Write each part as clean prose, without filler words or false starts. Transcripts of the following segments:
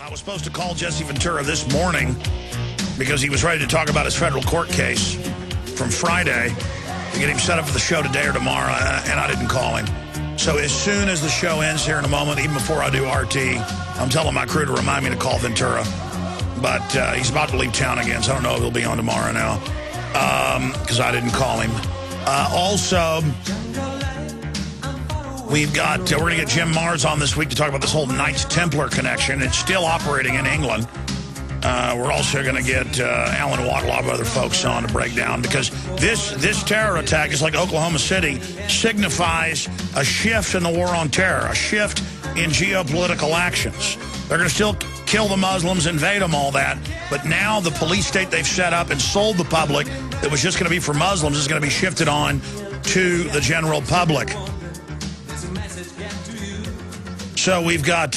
I was supposed to call Jesse Ventura this morning because he was ready to talk about his federal court case from Friday to get him set up for the show today or tomorrow, and I didn't call him. So as soon as the show ends here in a moment, even before I do RT, I'm telling my crew to remind me to call Ventura. But he's about to leave town again, so I don't know if he'll be on tomorrow now because I didn't call him. Also, we're going to get Jim Mars on this week to talk about this whole Knights Templar connection. It's still operating in England. We're also going to get Alan Watt, a lot of other folks on to break down, because this terror attack, just like Oklahoma City, signifies a shift in the war on terror, a shift in geopolitical actions. They're going to still kill the Muslims, invade them, all that, but now the police state they've set up and sold the public that was just going to be for Muslims is going to be shifted on to the general public. So we've got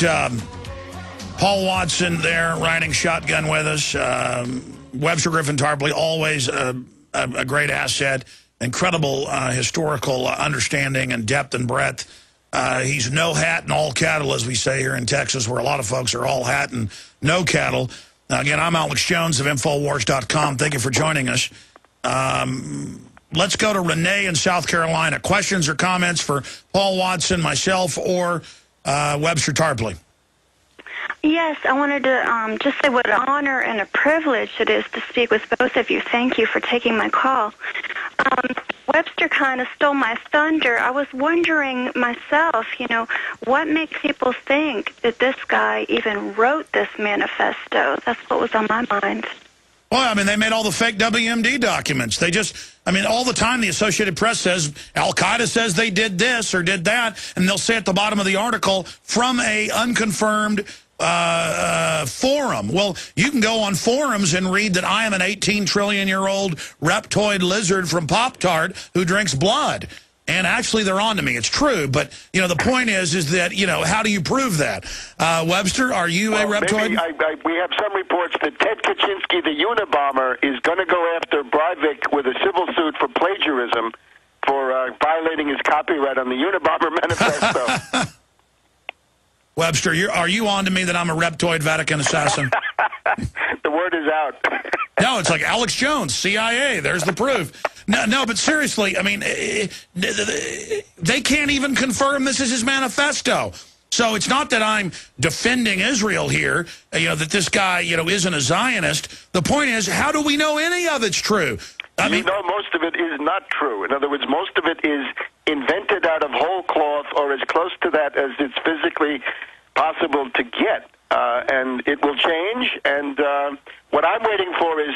Paul Watson there riding shotgun with us. Webster Tarpley, always a great asset. Incredible historical understanding and depth and breadth. He's no hat and all cattle, as we say here in Texas, where a lot of folks are all hat and no cattle. Again, I'm Alex Jones of Infowars.com. Thank you for joining us. Let's go to Renee in South Carolina. Questions or comments for Paul Watson, myself, or Webster Tarpley? Yes, I wanted to just say what an honor and a privilege it is to speak with both of you. Thank you for taking my call. Webster kind of stole my thunder. I was wondering myself, what makes people think that this guy even wrote this manifesto? That's what was on my mind. Well, I mean, they made all the fake WMD documents. All the time the Associated Press says Al-Qaeda says they did this or did that, and they'll say at the bottom of the article, from a unconfirmed forum. Well, you can go on forums and read that I am an 18-trillion-year-old reptoid lizard from Pop-Tart who drinks blood. And actually, they're on to me. It's true. But, the point is that, how do you prove that? Webster, are you a reptoid? We have some reports that Ted Kaczynski, the Unabomber, is going to go after Breivik with a civil suit for plagiarism for violating his copyright on the Unabomber manifesto. Webster, are you on to me that I'm a reptoid Vatican assassin? The word is out. No, it's like Alex Jones, CIA. There's the proof. No, but seriously, I mean, they can't even confirm this is his manifesto. So it's not that I'm defending Israel here, that this guy, isn't a Zionist. The point is, how do we know any of it's true? I mean, most of it is not true. In other words, most of it is invented out of whole cloth, or as close to that as it's physically possible to get. And it will change. And what I'm waiting for is,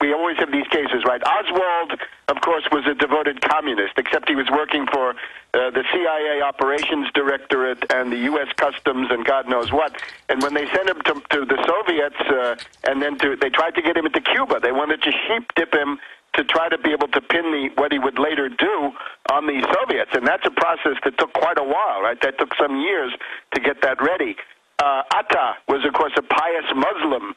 we always have these cases, right? Oswald, of course, was a devoted communist, except he was working for the CIA Operations Directorate and the U.S. Customs and God knows what. And when they sent him to the Soviets, and then they tried to get him into Cuba, they wanted to sheep dip him to try to be able to pin what he would later do on the Soviets. And that's a process that took quite a while, right? That took some years to get that ready. Atta was, of course, a pious Muslim,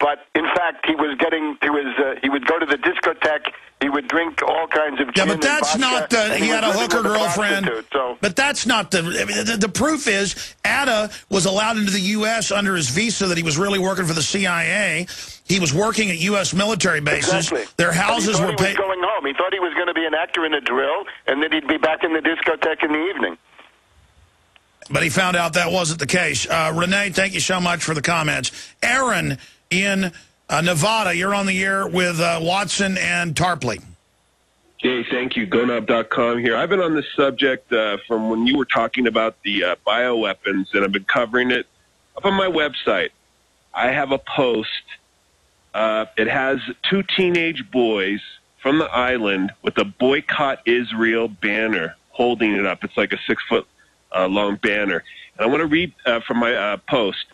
but in fact, he would go to the discotheque, he would drink all kinds of gin but that's and vodka, not he had a hooker girlfriend. So. But that's not the proof is Atta was allowed into the U.S. under his visa that he was really working for the CIA. He was working at U.S. military bases. Exactly. Their houses were paid. He was going home. He thought he was going to be an actor in a drill, and then he'd be back in the discotheque in the evening. But he found out that wasn't the case. Renee, thank you so much for the comments. Aaron in Nevada, you're on the air with Watson and Tarpley. Hey, thank you. GoNob.com here. I've been on this subject from when you were talking about the bioweapons, and I've been covering it up on my website. I have a post. It has two teenage boys from the island with a Boycott Israel banner holding it up. It's like a 6-foot long banner. And I want to read from my post.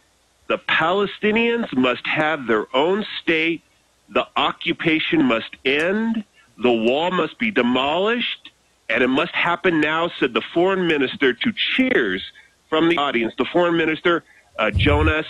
The Palestinians must have their own state. The occupation must end. The wall must be demolished. And it must happen now, said the foreign minister to cheers from the audience. The foreign minister, Jonas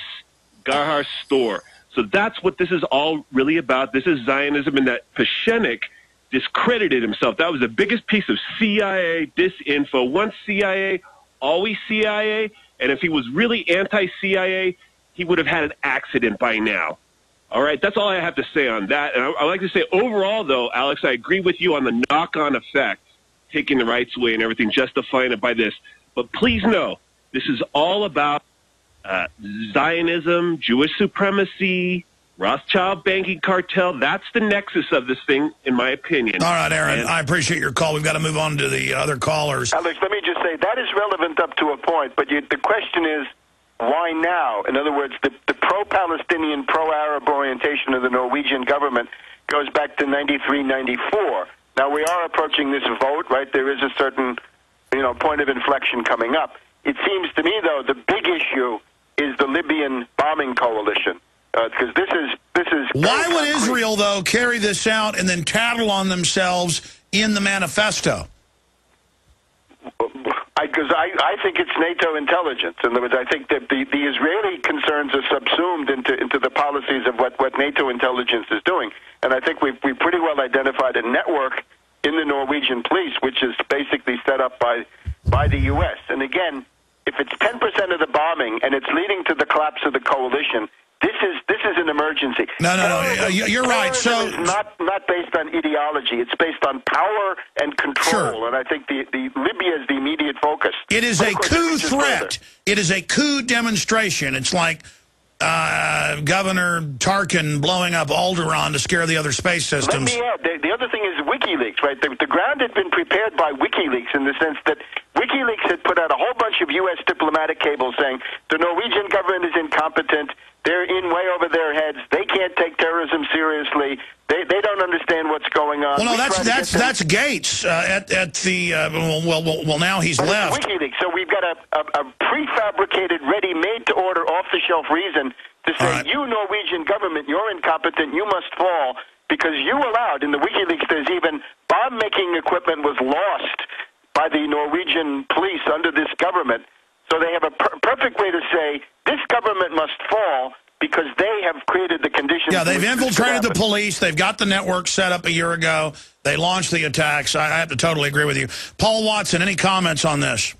Gahar Store. So that's what this is all really about. This is Zionism, and that Pashenik discredited himself. That was the biggest piece of CIA disinfo. Once CIA, always CIA. And if he was really anti-CIA, he would have had an accident by now. All right, that's all I have to say on that. And I'd like to say overall, though, Alex, I agree with you on the knock-on effect, taking the rights away and everything, justifying it by this. But please know, this is all about Zionism, Jewish supremacy, Rothschild banking cartel. That's the nexus of this thing, in my opinion. All right, Aaron, I appreciate your call. We've got to move on to the other callers. Alex, let me just say, that is relevant up to a point, but the question is, why now? In other words, the pro-Palestinian, pro-Arab orientation of the Norwegian government goes back to 93, 94. Now, we are approaching this vote, right? There is a certain, point of inflection coming up. It seems to me, though, the big issue is the Libyan bombing coalition. Because this is. Why would Israel, though, carry this out and then tattle on themselves in the manifesto? Because I think it's NATO intelligence. In other words, I think that the Israeli concerns are subsumed into the policies of what NATO intelligence is doing. And I think we've pretty well identified a network in the Norwegian police, which is basically set up by the U.S. And again, if it's 10% of the bombing and it's leading to the collapse of the coalition, this is an emergency. No, you're right. So it's not based on ideology. It's based on power and control. Sure. And I think the Libya is the immediate focus. It is a coup threat. It is a coup demonstration. It's like Governor Tarkin blowing up Alderaan to scare the other space systems. Let me add, the other thing is WikiLeaks, right? The ground had been prepared by WikiLeaks in the sense that WikiLeaks had put out a whole bunch of U.S. diplomatic cables saying the Norwegian government is incompetent. They're in way over their heads. They can't take terrorism seriously. They don't understand what's going on. Well, no, that's Gates at the well now he's left. WikiLeaks. So we've got a prefabricated, ready-made to order, off-the-shelf reason to say, right, you Norwegian government, you're incompetent. You must fall because you allowed in the WikiLeaks. There's even bomb-making equipment was lost by the Norwegian police under this government. So they have a perfect way to say this government must fall because they have created the conditions. Yeah, they've infiltrated the police. They've got the network set up a year ago. They launched the attacks. I have to totally agree with you. Paul Watson, any comments on this?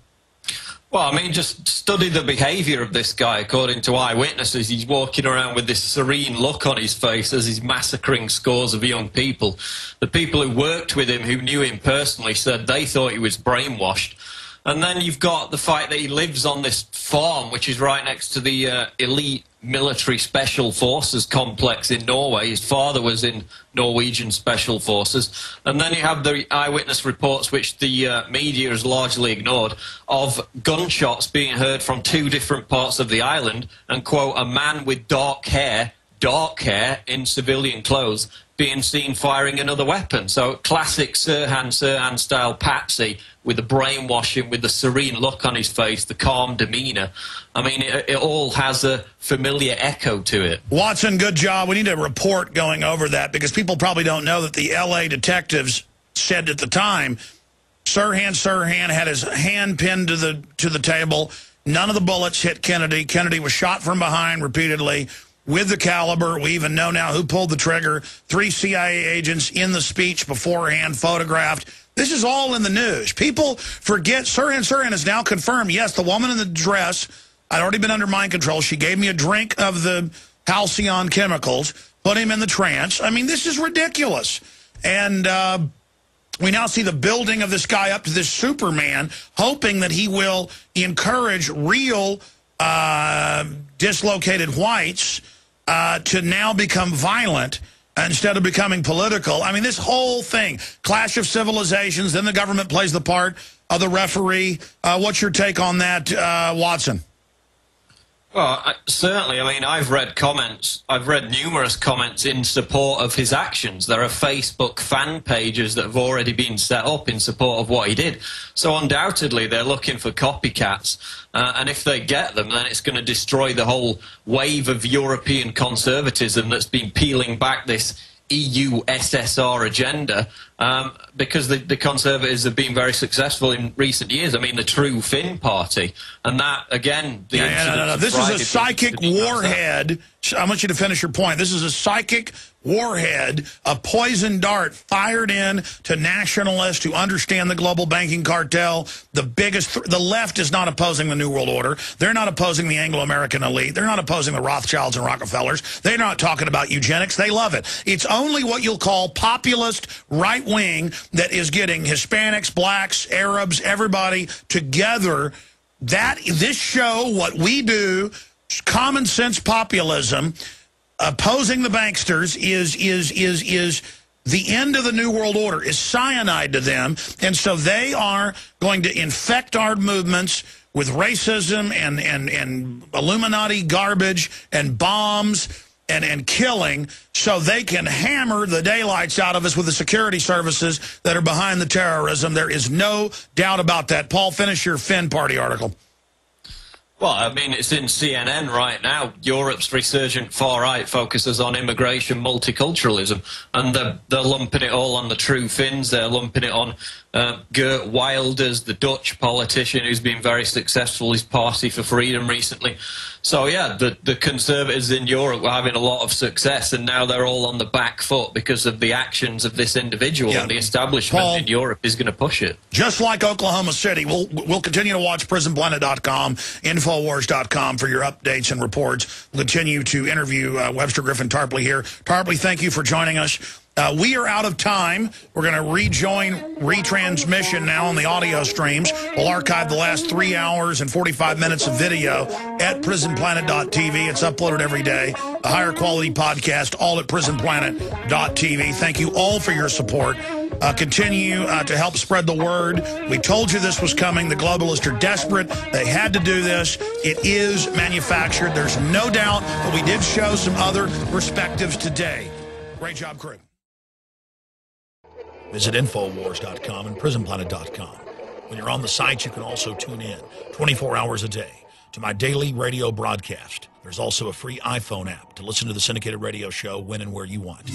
Well, I mean, just study the behavior of this guy. According to eyewitnesses, he's walking around with this serene look on his face as he's massacring scores of young people. The people who worked with him, who knew him personally, said they thought he was brainwashed. And then you've got the fact that he lives on this farm, which is right next to the elite military special forces complex in Norway. His father was in Norwegian special forces. And then you have the eyewitness reports, which the media has largely ignored, of gunshots being heard from two different parts of the island, and, quote, a man with dark hair in civilian clothes being seen firing another weapon. So classic Sirhan style patsy with the brainwashing, with the serene look on his face, the calm demeanor. I mean, it all has a familiar echo to it. Watson, good job. We need a report going over that because people probably don't know that the L.A. detectives said at the time Sirhan had his hand pinned to the table. None of the bullets hit Kennedy. Kennedy was shot from behind repeatedly with the caliber. We even know now who pulled the trigger. 3 CIA agents in the speech beforehand, photographed. This is all in the news. People forget Sirhan is now confirmed. Yes, the woman in the dress had already been under mind control. She gave me a drink of the halcyon chemicals, put him in the trance. I mean, this is ridiculous. And we now see the building of this guy up to this Superman, hoping that he will encourage real dislocated whites to now become violent instead of becoming political. I mean, this whole thing, clash of civilizations, then the government plays the part of the referee. What's your take on that, Watson? Well, certainly. I mean, I've read numerous comments in support of his actions. There are Facebook fan pages that have already been set up in support of what he did. So undoubtedly, they're looking for copycats. And if they get them, then it's going to destroy the whole wave of European conservatism that's been peeling back this EU SSR agenda, because the Conservatives have been very successful in recent years. I mean, the True Finn Party, and that, again... No. This is a psychic warhead. I want you to finish your point. This is a psychic warhead, a poison dart fired in to nationalists who understand the global banking cartel. The left is not opposing the New World Order. They're not opposing the Anglo-American elite. They're not opposing the Rothschilds and Rockefellers. They're not talking about eugenics. They love it. It's only what you'll call populist right wing that is getting Hispanics, blacks, Arabs, everybody together. This show, what we do, common sense populism, opposing the banksters is the end of the New World Order, is cyanide to them. And so they are going to infect our movements with racism and Illuminati garbage and bombs and killing, so they can hammer the daylights out of us with the security services that are behind the terrorism. There is no doubt about that. Paul, finish your Finn Party article. Well, I mean, it's in CNN right now. Europe's resurgent far-right focuses on immigration multiculturalism, and they're lumping it all on the true Finns. They're lumping it on Geert Wilders, the Dutch politician who's been very successful, his Party for Freedom recently. So, yeah, the conservatives in Europe were having a lot of success, and now they're all on the back foot because of the actions of this individual, and the establishment in Europe is going to push it. Just like Oklahoma City, we'll continue to watch PrisonPlanet.com, Infowars.com for your updates and reports. We'll continue to interview Webster Griffin Tarpley here. Tarpley, thank you for joining us. We are out of time. We're going to rejoin retransmission now on the audio streams. We'll archive the last 3 hours and 45 minutes of video at prisonplanet.tv. It's uploaded every day. A higher quality podcast, all at prisonplanet.tv. Thank you all for your support. Continue to help spread the word. We told you this was coming. The globalists are desperate. They had to do this. It is manufactured. There's no doubt, but we did show some other perspectives today. Great job, crew. Visit Infowars.com and PrisonPlanet.com. When you're on the site, you can also tune in 24 hours a day to my daily radio broadcast. There's also a free iPhone app to listen to the syndicated radio show when and where you want.